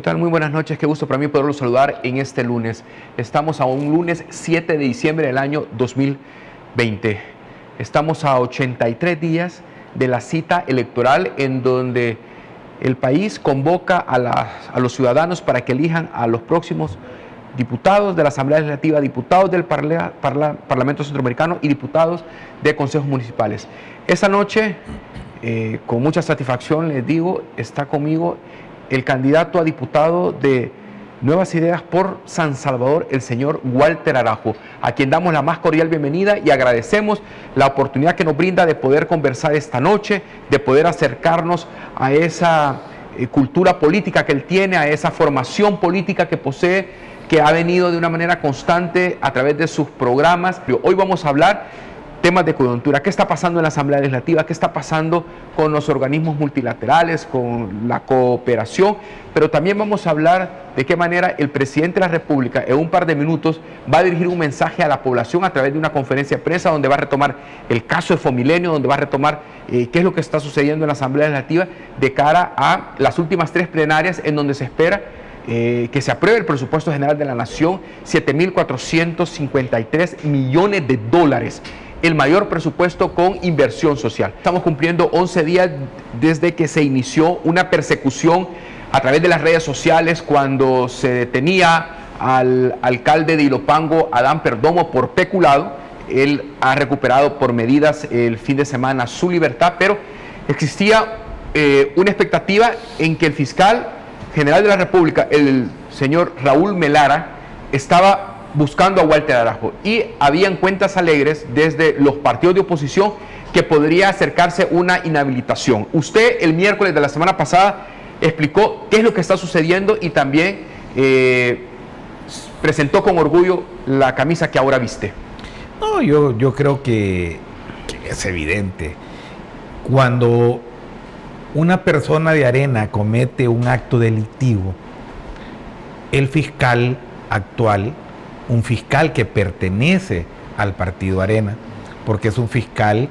tal? Muy buenas noches, qué gusto para mí poderlos saludar en este lunes. Estamos a un lunes 7 de diciembre del año 2020. Estamos a 83 días de la cita electoral en donde el país convoca a los ciudadanos para que elijan a los próximos diputados de la Asamblea Legislativa, diputados del Parlamento Centroamericano y diputados de consejos municipales. Esta noche, con mucha satisfacción les digo, está conmigo el candidato a diputado de Nuevas Ideas por San Salvador, el señor Walter Araujo, a quien damos la más cordial bienvenida y agradecemos la oportunidad que nos brinda de poder conversar esta noche, de poder acercarnos a esa cultura política que él tiene, a esa formación política que posee, que ha venido de una manera constante a través de sus programas. Hoy vamos a hablar temas de coyuntura, qué está pasando en la Asamblea Legislativa, qué está pasando con los organismos multilaterales, con la cooperación, pero también vamos a hablar de qué manera el presidente de la República en un par de minutos va a dirigir un mensaje a la población a través de una conferencia de prensa donde va a retomar el caso de Fomilenio, donde va a retomar qué es lo que está sucediendo en la Asamblea Legislativa de cara a las últimas 3 plenarias en donde se espera que se apruebe el presupuesto general de la Nación, 7.453 millones de dólares. El mayor presupuesto con inversión social. Estamos cumpliendo 11 días desde que se inició una persecución a través de las redes sociales cuando se detenía al alcalde de Ilopango, Adán Perdomo, por peculado. Él ha recuperado por medidas el fin de semana su libertad, pero existía una expectativa en que el fiscal general de la República, el señor Raúl Melara, estaba buscando a Walter Araujo y habían cuentas alegres desde los partidos de oposición que podría acercarse una inhabilitación. Usted el miércoles de la semana pasada explicó qué es lo que está sucediendo y también presentó con orgullo la camisa que ahora viste. No, yo creo que es evidente. Cuando una persona de Arena comete un acto delictivo, el fiscal actual, un fiscal que pertenece al partido Arena, porque es un fiscal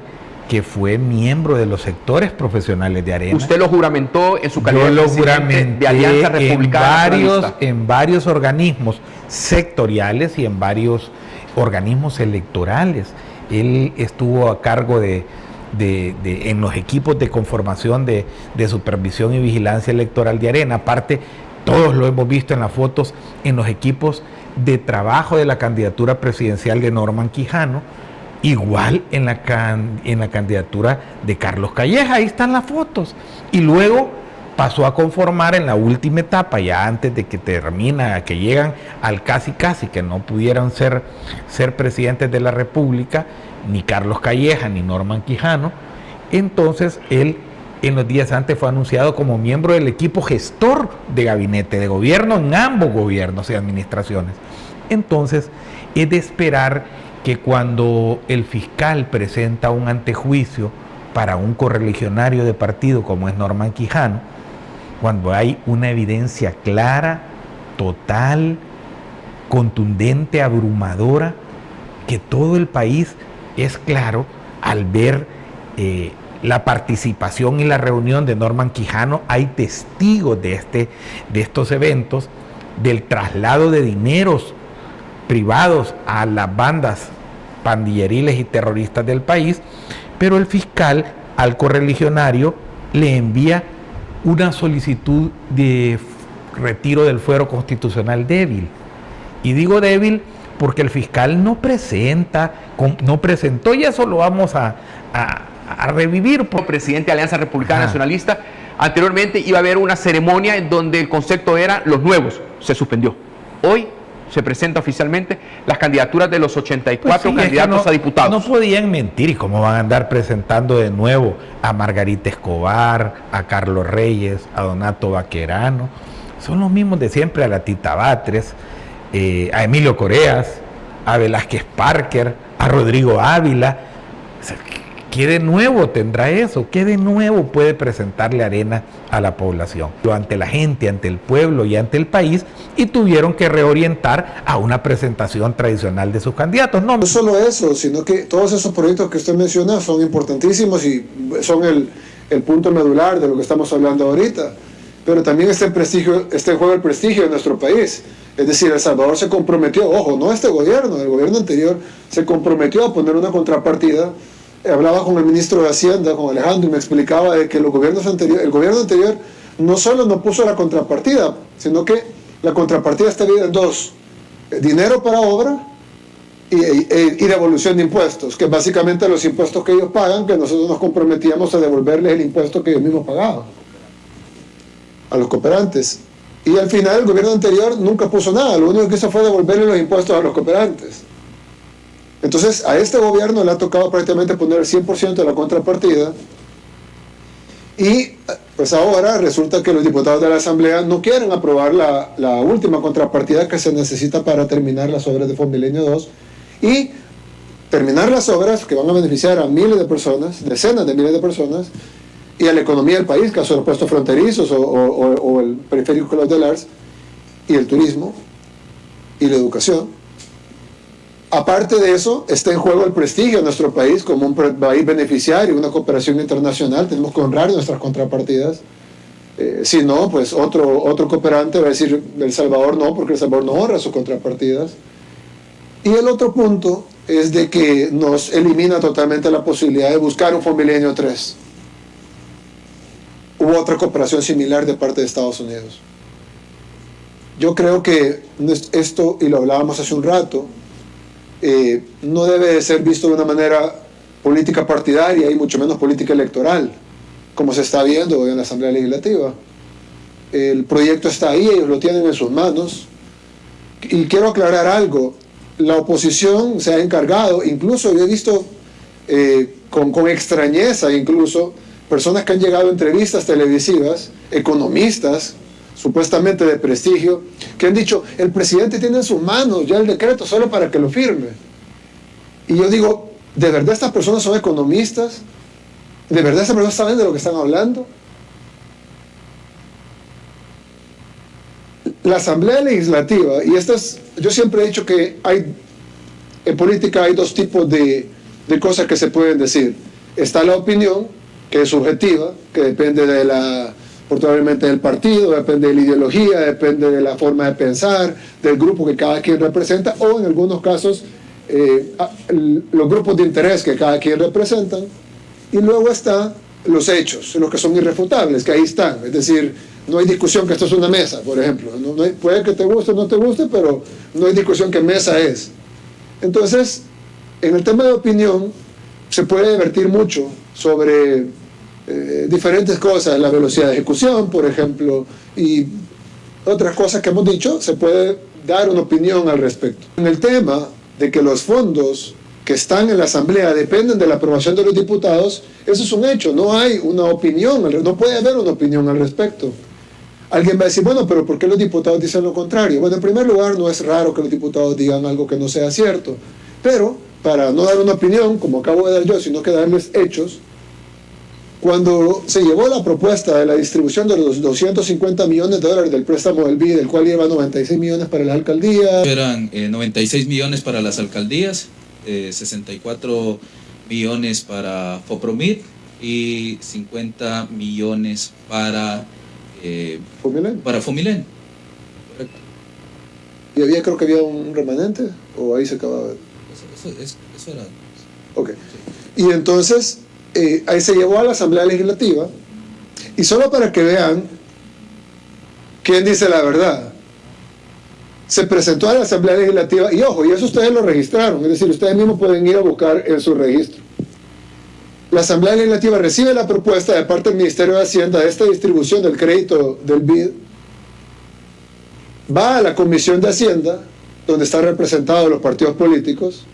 que fue miembro de los sectores profesionales de Arena. ¿Usted lo juramentó en su calidad de presidente de Alianza Republicana? En varios organismos sectoriales y en varios organismos electorales. Él estuvo a cargo en los equipos de conformación de supervisión y vigilancia electoral de Arena. Aparte, todos lo hemos visto en las fotos, en los equipos de trabajo de la candidatura presidencial de Norman Quijano, igual en la candidatura de Carlos Calleja, ahí están las fotos. Y luego pasó a conformar en la última etapa, ya antes de que termina, que llegan al casi que no pudieran ser presidentes de la República, ni Carlos Calleja ni Norman Quijano. Entonces él en los días antes fue anunciado como miembro del equipo gestor de gabinete de gobierno en ambos gobiernos y administraciones. Entonces, es de esperar que cuando el fiscal presenta un antejuicio para un correligionario de partido como es Norman Quijano, cuando hay una evidencia clara, total, contundente, abrumadora, que todo el país es claro al ver la participación y la reunión de Norman Quijano, hay testigos de estos eventos, del traslado de dineros privados a las bandas pandilleriles y terroristas del país, pero el fiscal al correligionario le envía una solicitud de retiro del fuero constitucional débil. Y digo débil porque el fiscal no presentó, y eso lo vamos a revivir. Por presidente de Alianza Republicana Nacionalista, anteriormente iba a haber una ceremonia en donde el concepto era los nuevos, se suspendió. Hoy se presenta oficialmente las candidaturas de los 84 candidatos a diputados. No podían mentir, y cómo van a andar presentando de nuevo a Margarita Escobar, a Carlos Reyes, a Donato Baquerano. Son los mismos de siempre, a la Tita Batres, a Emilio Coreas, a Velázquez Parker, a Rodrigo Ávila. O sea, ¿qué de nuevo tendrá eso? ¿Qué de nuevo puede presentarle Arena a la población? Ante la gente, ante el pueblo y ante el país, y tuvieron que reorientar a una presentación tradicional de sus candidatos. No solo eso, sino que todos esos proyectos que usted menciona son importantísimos y son el punto medular de lo que estamos hablando ahorita. pero también está en juego el prestigio de nuestro país. Es decir, El Salvador se comprometió, ojo, no este gobierno, el gobierno anterior se comprometió a poner una contrapartida. Hablaba con el ministro de Hacienda, con Alejandro, y me explicaba de que el gobierno anterior no solo no puso la contrapartida, sino que la contrapartida está dividida en dos: dinero para obra y devolución de impuestos, que básicamente los impuestos que ellos pagan, que nosotros nos comprometíamos a devolverles el impuesto que ellos mismos pagaban a los cooperantes. Y al final el gobierno anterior nunca puso nada, lo único que hizo fue devolverle los impuestos a los cooperantes. Entonces a este gobierno le ha tocado prácticamente poner el 100% de la contrapartida, y pues ahora resulta que los diputados de la Asamblea no quieren aprobar la última contrapartida que se necesita para terminar las obras de Fomilenio 2 y terminar las obras que van a beneficiar a miles de personas, decenas de miles de personas, y a la economía del país, caso de los puestos fronterizos o el periférico de los Ars, y el turismo y la educación. Aparte de eso, está en juego el prestigio de nuestro país como un país beneficiario, una cooperación internacional. Tenemos que honrar nuestras contrapartidas. Si no, pues otro cooperante va a decir El Salvador no, porque El Salvador no honra sus contrapartidas. Y el otro punto es de que nos elimina totalmente la posibilidad de buscar un Fomilenio 3. Hubo otra cooperación similar de parte de Estados Unidos. Yo creo que esto, y lo hablábamos hace un rato, no debe de ser visto de una manera política partidaria y mucho menos política electoral, como se está viendo en la Asamblea Legislativa. El proyecto está ahí, ellos lo tienen en sus manos. Y quiero aclarar algo: la oposición se ha encargado, incluso yo he visto con extrañeza, incluso personas que han llegado a entrevistas televisivas, economistas supuestamente de prestigio, que han dicho: el presidente tiene en sus manos ya el decreto solo para que lo firme. Y yo digo, ¿de verdad estas personas son economistas? ¿De verdad estas personas saben de lo que están hablando? La Asamblea Legislativa, y yo siempre he dicho que en política hay dos tipos de cosas que se pueden decir. Está la opinión, que es subjetiva, que depende probablemente del partido, depende de la ideología, depende de la forma de pensar, del grupo que cada quien representa, o en algunos casos los grupos de interés que cada quien representan. Y luego están los hechos, los que son irrefutables, que ahí están. Es decir, no hay discusión que esto es una mesa, por ejemplo. Puede que te guste o no te guste, pero no hay discusión que mesa es. Entonces, en el tema de opinión se puede debatir mucho sobre diferentes cosas, la velocidad de ejecución, por ejemplo, y otras cosas que hemos dicho. Se puede dar una opinión al respecto. En el tema de que los fondos que están en la Asamblea dependen de la aprobación de los diputados, eso es un hecho, no hay una opinión, no puede haber una opinión al respecto. Alguien va a decir, bueno, pero ¿por qué los diputados dicen lo contrario? Bueno, en primer lugar, no es raro que los diputados digan algo que no sea cierto, pero para no dar una opinión, como acabo de dar yo, sino que darles hechos, cuando se llevó la propuesta de la distribución de los $250 millones del préstamo del BID, del cual lleva 96 millones para las alcaldías. Eran 96 millones para las alcaldías, 64 millones para FOPROMIT y 50 millones para Fomilen. Fomilen. Correcto. Y creo que había un remanente, o ahí se acababa. Eso era. Ok. Y entonces ahí se llevó a la Asamblea Legislativa, y solo para que vean quién dice la verdad, se presentó a la Asamblea Legislativa, y ojo, y eso ustedes lo registraron, es decir, ustedes mismos pueden ir a buscar en su registro. La Asamblea Legislativa recibe la propuesta de parte del Ministerio de Hacienda de esta distribución del crédito del BID, va a la Comisión de Hacienda, donde están representados los partidos políticos,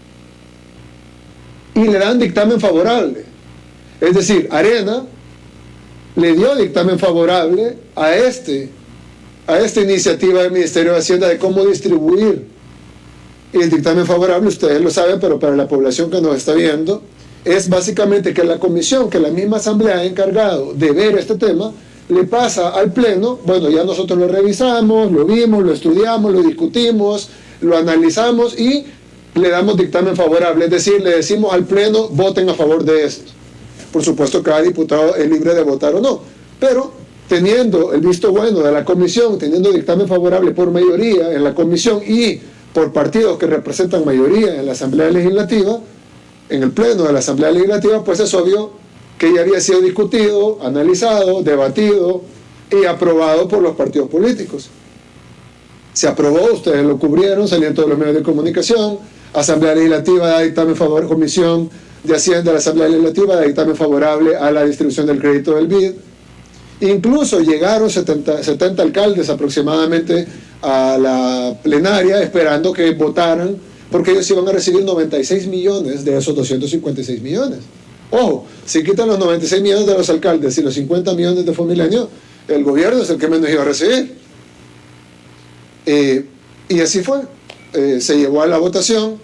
y le dan dictamen favorable. Es decir, Arena le dio dictamen favorable a esta iniciativa del Ministerio de Hacienda de cómo distribuir. Y el dictamen favorable, ustedes lo saben, pero para la población que nos está viendo, es básicamente que la comisión, que la misma Asamblea ha encargado de ver este tema, le pasa al Pleno. Bueno, ya nosotros lo revisamos, lo vimos, lo estudiamos, lo discutimos, lo analizamos y le damos dictamen favorable. Es decir, le decimos al Pleno, voten a favor de esto. Por supuesto, cada diputado es libre de votar o no, pero teniendo el visto bueno de la comisión, teniendo dictamen favorable por mayoría en la comisión y por partidos que representan mayoría en la Asamblea Legislativa, en el pleno de la Asamblea Legislativa, pues es obvio que ya había sido discutido, analizado, debatido y aprobado por los partidos políticos. Se aprobó, ustedes lo cubrieron, salían todos los medios de comunicación, Asamblea Legislativa da dictamen favorable, Comisión de Hacienda de la Asamblea Legislativa da dictamen favorable a la distribución del crédito del BID. Incluso llegaron 70 alcaldes aproximadamente a la plenaria esperando que votaran, porque ellos iban a recibir 96 millones de esos 256 millones. Ojo, si quitan los 96 millones de los alcaldes y los 50 millones de Fomilenio, el gobierno es el que menos iba a recibir. Y así fue. Se llevó a la votación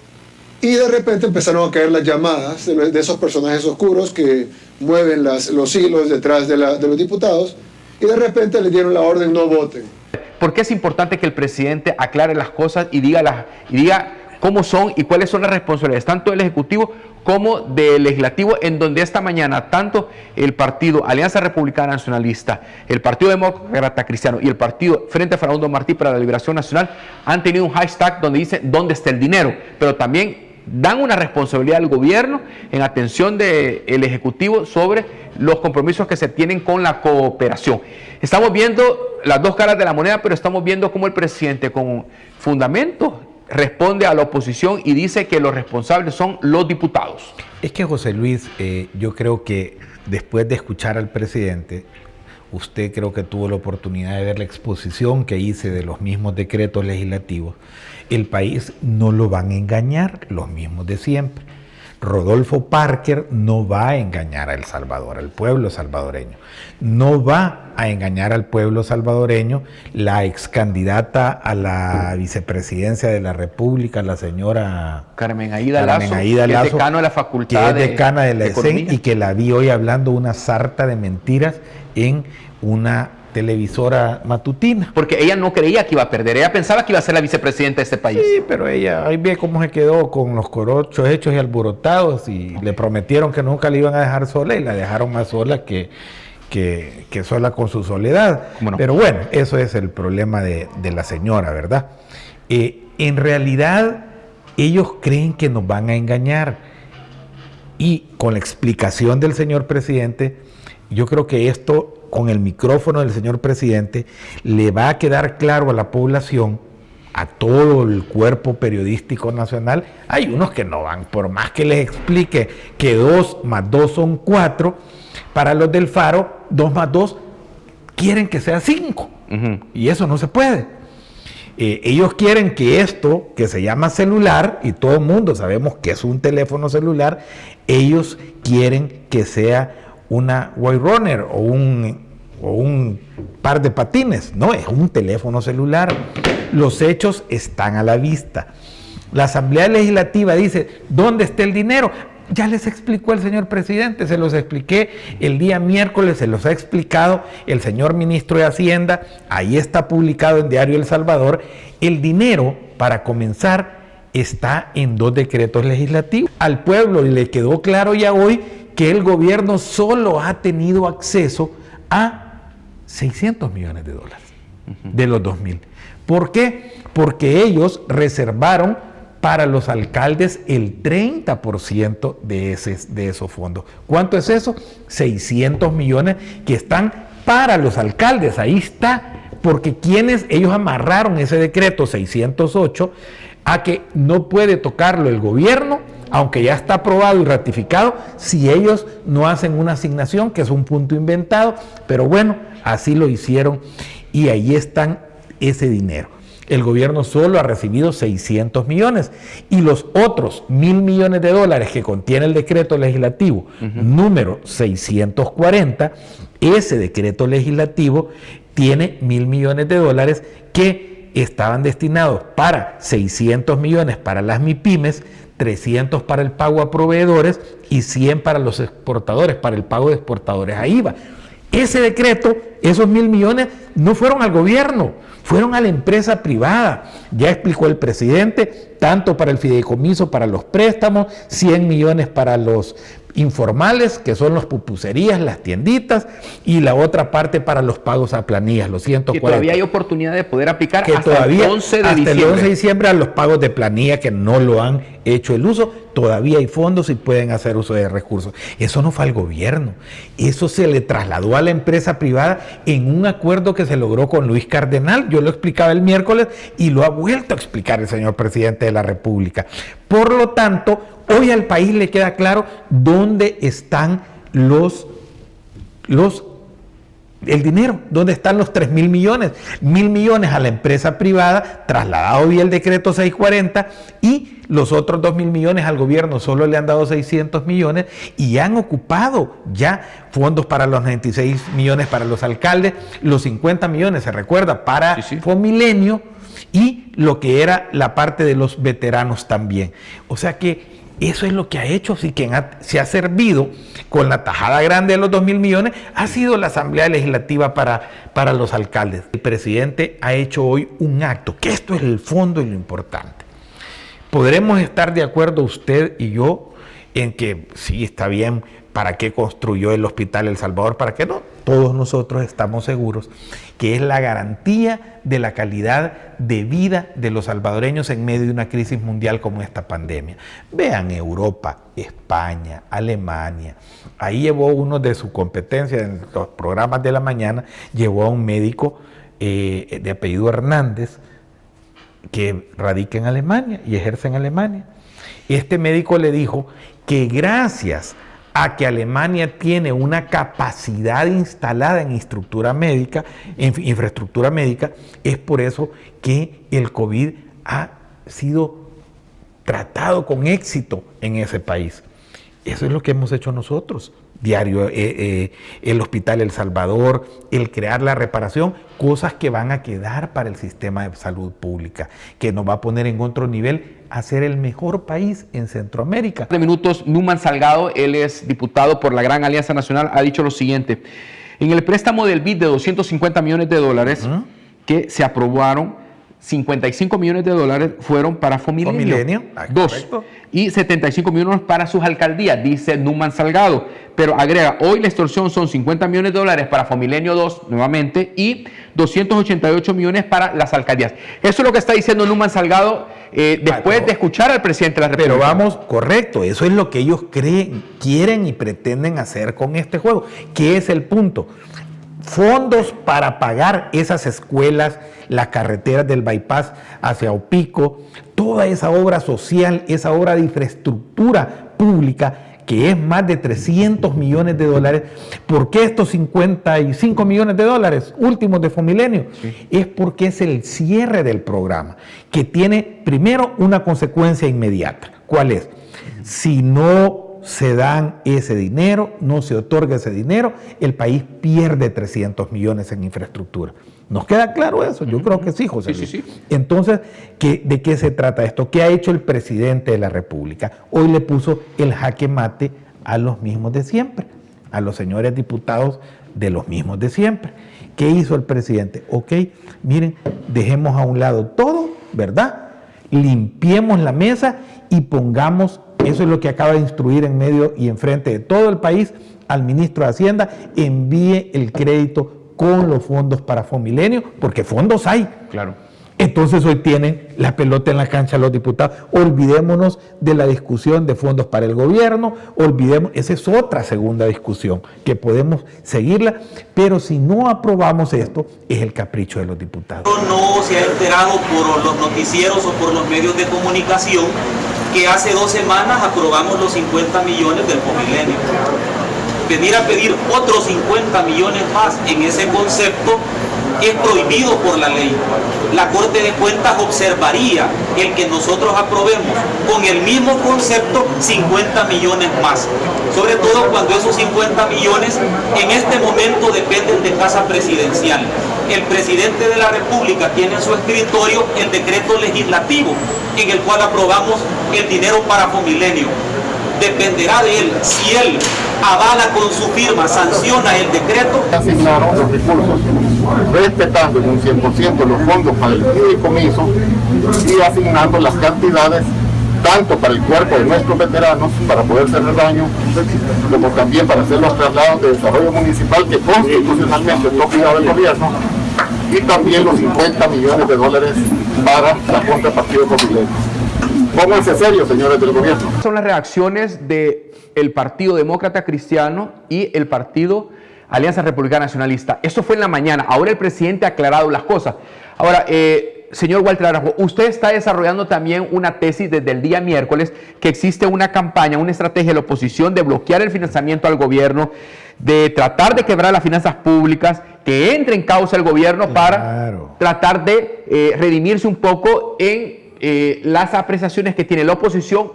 y de repente empezaron a caer las llamadas de esos personajes oscuros que mueven los hilos detrás de los diputados, y de repente les dieron la orden: no voten. ¿Por qué es importante que el presidente aclare las cosas y diga cómo son y cuáles son las responsabilidades, tanto del Ejecutivo como del Legislativo, en donde esta mañana tanto el partido Alianza Republicana Nacionalista, el Partido Demócrata Cristiano y el partido Frente Farabundo Martí para la Liberación Nacional han tenido un hashtag donde dice ¿dónde está el dinero? Pero también dan una responsabilidad al gobierno en atención del Ejecutivo sobre los compromisos que se tienen con la cooperación. Estamos viendo las dos caras de la moneda, pero estamos viendo cómo el presidente con fundamentos responde a la oposición y dice que los responsables son los diputados. Es que, José Luis, yo creo que después de escuchar al presidente, usted creo que tuvo la oportunidad de ver la exposición que hice de los mismos decretos legislativos. El país no lo van a engañar, los mismos de siempre. Rodolfo Parker no va a engañar a El Salvador, al pueblo salvadoreño. No va a engañar al pueblo salvadoreño la ex candidata a la vicepresidencia de la República, la señora Carmen Aída Lazo, que es decano de la Facultad que es decana de la Economía. ESEN, y que la vi hoy hablando una sarta de mentiras en una televisora matutina. Porque ella no creía que iba a perder, ella pensaba que iba a ser la vicepresidenta de este país. Sí, pero ella, ahí ve cómo se quedó con los corochos hechos y alborotados, y le prometieron que nunca la iban a dejar sola y la dejaron más sola que sola con su soledad. No. Pero bueno, eso es el problema de la señora, ¿verdad? En realidad, ellos creen que nos van a engañar, y con la explicación del señor presidente, yo creo que esto, con el micrófono del señor presidente, le va a quedar claro a la población, a todo el cuerpo periodístico nacional. Hay unos que no van, por más que les explique que 2 más 2 son 4, para los del Faro, 2 más 2 quieren que sea 5, y eso no se puede. Ellos quieren que esto, que se llama celular, y todo el mundo sabemos que es un teléfono celular, ellos quieren que sea una White Runner o un par de patines. No, es un teléfono celular. Los hechos están a la vista. La Asamblea Legislativa dice: ¿dónde está el dinero? Ya les explicó el señor presidente, se los expliqué el día miércoles, se los ha explicado el señor ministro de Hacienda, ahí está publicado en Diario El Salvador. El dinero, para comenzar, está en 2 decretos legislativos. Al pueblo le quedó claro ya hoy que el gobierno solo ha tenido acceso a 600 millones de dólares de los 2.000. ¿Por qué? Porque ellos reservaron para los alcaldes el 30% de esos fondos. ¿Cuánto es eso? 600 millones que están para los alcaldes. Ahí está, porque ellos amarraron ese decreto 608 a que no puede tocarlo el gobierno, aunque ya está aprobado y ratificado, si ellos no hacen una asignación, que es un punto inventado, pero bueno, así lo hicieron y ahí están ese dinero. El gobierno solo ha recibido 600 millones y los otros 1.000 millones de dólares que contiene el decreto legislativo número 640, ese decreto legislativo tiene 1.000 millones de dólares que estaban destinados para 600 millones para las MIPYMES, 300 para el pago a proveedores y 100 para los exportadores, para el pago de exportadores a IVA. Ese decreto, esos 1.000 millones no fueron al gobierno, fueron a la empresa privada. Ya explicó el presidente, tanto para el fideicomiso, para los préstamos, 100 millones para los informales, que son los pupuserías, las tienditas, y la otra parte para los pagos a planillas, los 140. Que todavía hay oportunidad de poder aplicar que hasta todavía, el 11 de hasta diciembre. el 11 de diciembre a los pagos de planilla que no lo han hecho el uso, todavía hay fondos y pueden hacer uso de recursos. Eso no fue al gobierno, eso se le trasladó a la empresa privada en un acuerdo que se logró con Luis Cardenal. Yo lo explicaba el miércoles y lo ha vuelto a explicar el señor presidente de la República. Por lo tanto, hoy al país le queda claro dónde están el dinero, ¿dónde están los 3.000 millones? 1.000 millones a la empresa privada, trasladado vía el decreto 640, y los otros 2.000 millones al gobierno, solo le han dado 600 millones y han ocupado ya fondos para los 96 millones para los alcaldes, los 50 millones, se recuerda, para Fomilenio, y lo que era la parte de los veteranos también. O sea que eso es lo que ha hecho, si quien se ha servido con la tajada grande de los 2.000 millones ha sido la Asamblea Legislativa para los alcaldes. El presidente ha hecho hoy un acto, que esto es el fondo y lo importante. Podremos estar de acuerdo usted y yo en que sí, está bien, ¿para qué construyó el Hospital El Salvador? ¿Para qué no? Todos nosotros estamos seguros que es la garantía de la calidad de vida de los salvadoreños en medio de una crisis mundial como esta pandemia. Vean Europa, España, Alemania. Ahí llevó uno de su competencia en los programas de la mañana, llevó a un médico de apellido Hernández que radica en Alemania y ejerce en Alemania. Este médico le dijo que gracias a que Alemania tiene una capacidad instalada en infraestructura médica, es por eso que el COVID ha sido tratado con éxito en ese país. Eso es lo que hemos hecho nosotros. Diario, el Hospital El Salvador, el crear la reparación, cosas que van a quedar para el sistema de salud pública, que nos va a poner en otro nivel a ser el mejor país en Centroamérica. De minutos, Numan Salgado, él es diputado por la Gran Alianza Nacional, ha dicho lo siguiente: en el préstamo del BID de 250 millones de dólares que se aprobaron, 55 millones de dólares fueron para Fomilenio, y 75 millones para sus alcaldías, dice Numan Salgado. Pero agrega, hoy la extorsión son 50 millones de dólares para Fomilenio 2 nuevamente y 288 millones para las alcaldías. Eso es lo que está diciendo Numan Salgado después de escuchar al presidente de la República. Pero vamos, correcto, eso es lo que ellos creen, quieren y pretenden hacer con este juego. ¿Qué es el punto? Fondos para pagar esas escuelas, las carreteras del bypass hacia Opico, toda esa obra social, esa obra de infraestructura pública, que es más de 300 millones de dólares. ¿Por qué estos 55 millones de dólares últimos de Fomilenio? Es porque es el cierre del programa, que tiene primero una consecuencia inmediata. ¿Cuál es? Si no se dan ese dinero, no se otorga ese dinero, el país pierde 300 millones en infraestructura. ¿Nos queda claro eso? Yo creo que sí, José Luis. Sí. Entonces, ¿de qué se trata esto? ¿Qué ha hecho el presidente de la República? Hoy le puso el jaque mate a los mismos de siempre, a los señores diputados de los mismos de siempre. ¿Qué hizo el presidente? Ok, miren, dejemos a un lado todo, ¿verdad? Limpiemos la mesa y pongamos, eso es lo que acaba de instruir en medio y enfrente de todo el país al ministro de Hacienda, envíe el crédito con los fondos para Fomilenio, porque fondos hay. Claro. Entonces hoy tienen la pelota en la cancha los diputados. Olvidémonos de la discusión de fondos para el gobierno, esa es otra segunda discusión que podemos seguirla, pero si no aprobamos esto, es el capricho de los diputados. No se ha enterado por los noticieros o por los medios de comunicación que hace 2 semanas aprobamos los 50 millones del Fomilenio. Venir a pedir otros 50 millones más en ese concepto es prohibido por la ley. La Corte de Cuentas observaría el que nosotros aprobemos con el mismo concepto 50 millones más. Sobre todo cuando esos 50 millones en este momento dependen de casa presidencial. El presidente de la República tiene en su escritorio el decreto legislativo en el cual aprobamos el dinero para Fomilenio. Dependerá de él, si él avala con su firma, sanciona el decreto. Asignaron los recursos, respetando en un 100% los fondos para el fideicomiso y asignando las cantidades tanto para el cuerpo de nuestros veteranos, para poder hacer daño, como también para hacer los traslados de desarrollo municipal que constitucionalmente es propiedad del gobierno, y también los 50 millones de dólares para la contrapartida Pomilenio. Pónganse serios, señores del gobierno. Son las reacciones del Partido Demócrata Cristiano y el Partido Alianza Republicana Nacionalista. Eso fue en la mañana. Ahora el presidente ha aclarado las cosas. Ahora, señor Walter Araujo, usted está desarrollando también una tesis desde el día miércoles que existe una campaña, una estrategia de la oposición de bloquear el financiamiento al gobierno, de tratar de quebrar las finanzas públicas, que entre en causa el gobierno para tratar de redimirse un poco en las apreciaciones que tiene la oposición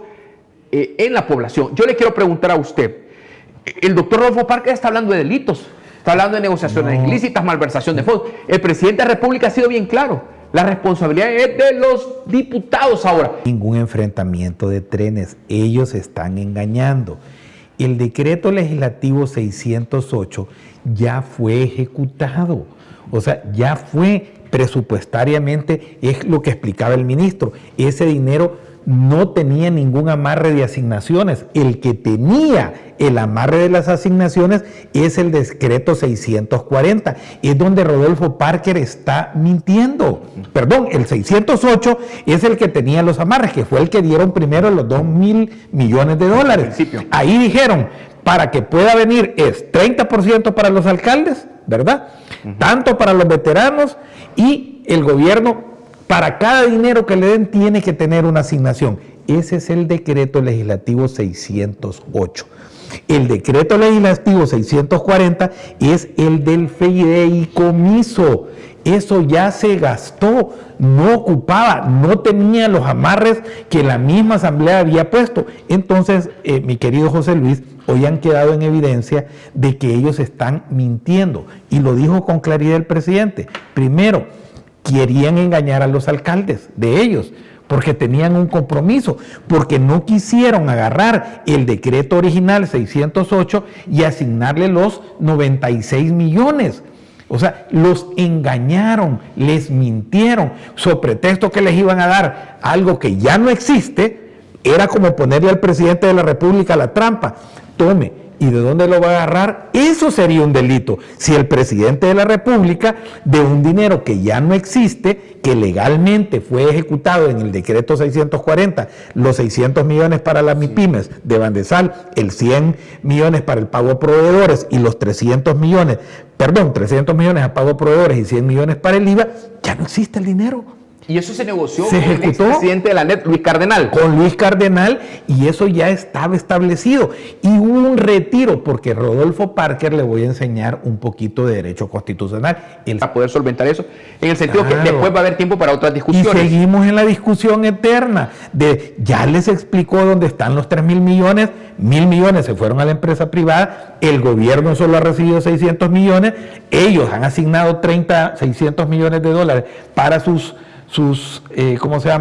en la población. Yo le quiero preguntar a usted, el doctor Rodolfo Parker está hablando de delitos, está hablando de negociaciones ilícitas, malversación de fondos. El presidente de la República ha sido bien claro, la responsabilidad es de los diputados ahora. Ningún enfrentamiento de trenes, ellos están engañando. El decreto legislativo 608 ya fue ejecutado, o sea, ya fue presupuestariamente, es lo que explicaba el ministro. Ese dinero no tenía ningún amarre de asignaciones. El que tenía el amarre de las asignaciones es el decreto 640. Es donde Rodolfo Parker está mintiendo. Perdón, el 608 es el que tenía los amarres, que fue el que dieron primero los 2.000 millones de dólares. Ahí dijeron, para que pueda venir es 30% para los alcaldes, ¿verdad? Tanto para los veteranos, y el gobierno, para cada dinero que le den, tiene que tener una asignación. Ese es el decreto legislativo 608. El decreto legislativo 640 es el del fideicomiso. Eso ya se gastó, no ocupaba, no tenía los amarres que la misma asamblea había puesto. Entonces, mi querido José Luis, hoy han quedado en evidencia de que ellos están mintiendo. Y lo dijo con claridad el presidente. Primero, querían engañar a los alcaldes de ellos, porque tenían un compromiso, porque no quisieron agarrar el decreto original 608 y asignarle los 96 millones. O sea, los engañaron, les mintieron, sobre pretexto que les iban a dar algo que ya no existe. Era como ponerle al presidente de la República la trampa. Tome, ¿y de dónde lo va a agarrar? Eso sería un delito. Si el presidente de la República, de un dinero que ya no existe, que legalmente fue ejecutado en el decreto 640, los 600 millones para las MIPYMES de Bandesal, el 100 millones para el pago a proveedores y los 300 millones a pago a proveedores y 100 millones para el IVA, ya no existe el dinero. Y eso se negoció con el expresidente de la ANEP, Luis Cardenal. Con Luis Cardenal, y eso ya estaba establecido. Y hubo un retiro, porque Rodolfo Parker, le voy a enseñar un poquito de derecho constitucional. Para poder solventar eso, en el sentido que después va a haber tiempo para otras discusiones. Y seguimos en la discusión eterna. Ya les explicó dónde están los 3.000 millones. 1.000 millones se fueron a la empresa privada. El gobierno solo ha recibido 600 millones. Ellos han asignado 600 millones de dólares para sus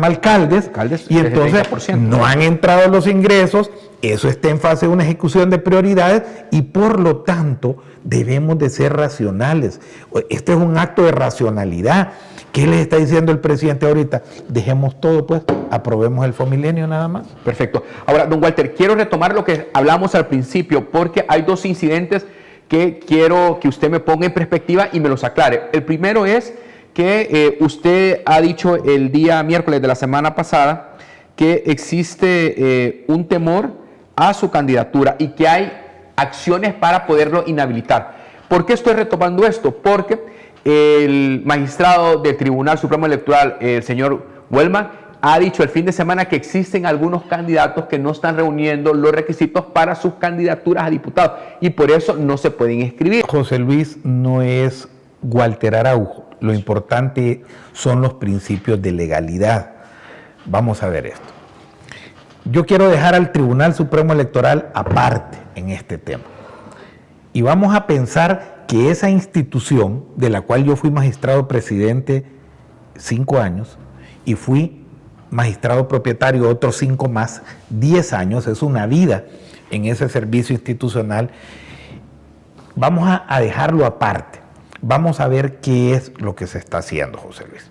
alcaldes, y entonces 30%. No han entrado los ingresos. Eso está en fase de una ejecución de prioridades, y por lo tanto debemos de ser racionales. Este es un acto de racionalidad. ¿Qué les está diciendo el presidente ahorita? Dejemos todo, pues, aprobemos el Fomilenio nada más. Perfecto. Ahora, don Walter, quiero retomar lo que hablamos al principio, porque hay dos incidentes que quiero que usted me ponga en perspectiva y me los aclare. El primero es que usted ha dicho el día miércoles de la semana pasada que existe un temor a su candidatura y que hay acciones para poderlo inhabilitar. ¿Por qué estoy retomando esto? Porque el magistrado del Tribunal Supremo Electoral, el señor Wellman, ha dicho el fin de semana que existen algunos candidatos que no están reuniendo los requisitos para sus candidaturas a diputados y por eso no se pueden inscribir. José Luis, no es Walter Araujo. Lo importante son los principios de legalidad. Vamos a ver esto. Yo quiero dejar al Tribunal Supremo Electoral aparte en este tema. Y vamos a pensar que esa institución, de la cual yo fui magistrado presidente 5 años y fui magistrado propietario otros 5 más, 10 años, es una vida en ese servicio institucional, vamos a dejarlo aparte. Vamos a ver qué es lo que se está haciendo, José Luis.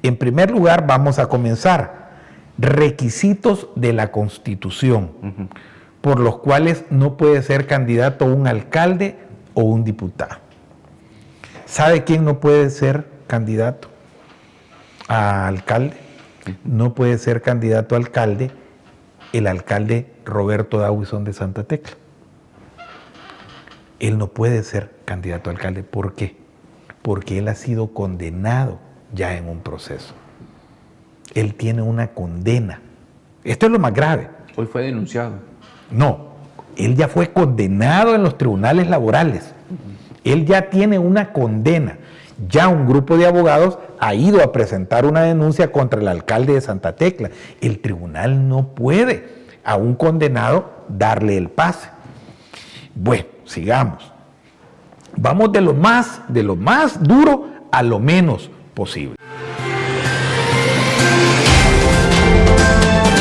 En primer lugar, vamos a comenzar. requisitos de la Constitución por los cuales no puede ser candidato un alcalde o un diputado. ¿Sabe quién no puede ser candidato a alcalde? No puede ser candidato a alcalde el alcalde Roberto Dawison de Santa Tecla. Él no puede ser candidato a alcalde. ¿Por qué? Porque él ha sido condenado ya en un proceso. Él tiene una condena. Esto es lo más grave. Hoy fue denunciado. No, él ya fue condenado en los tribunales laborales. Él ya tiene una condena. Ya un grupo de abogados ha ido a presentar una denuncia contra el alcalde de Santa Tecla. El tribunal no puede a un condenado darle el pase. Bueno, sigamos. Vamos de lo más duro a lo menos posible.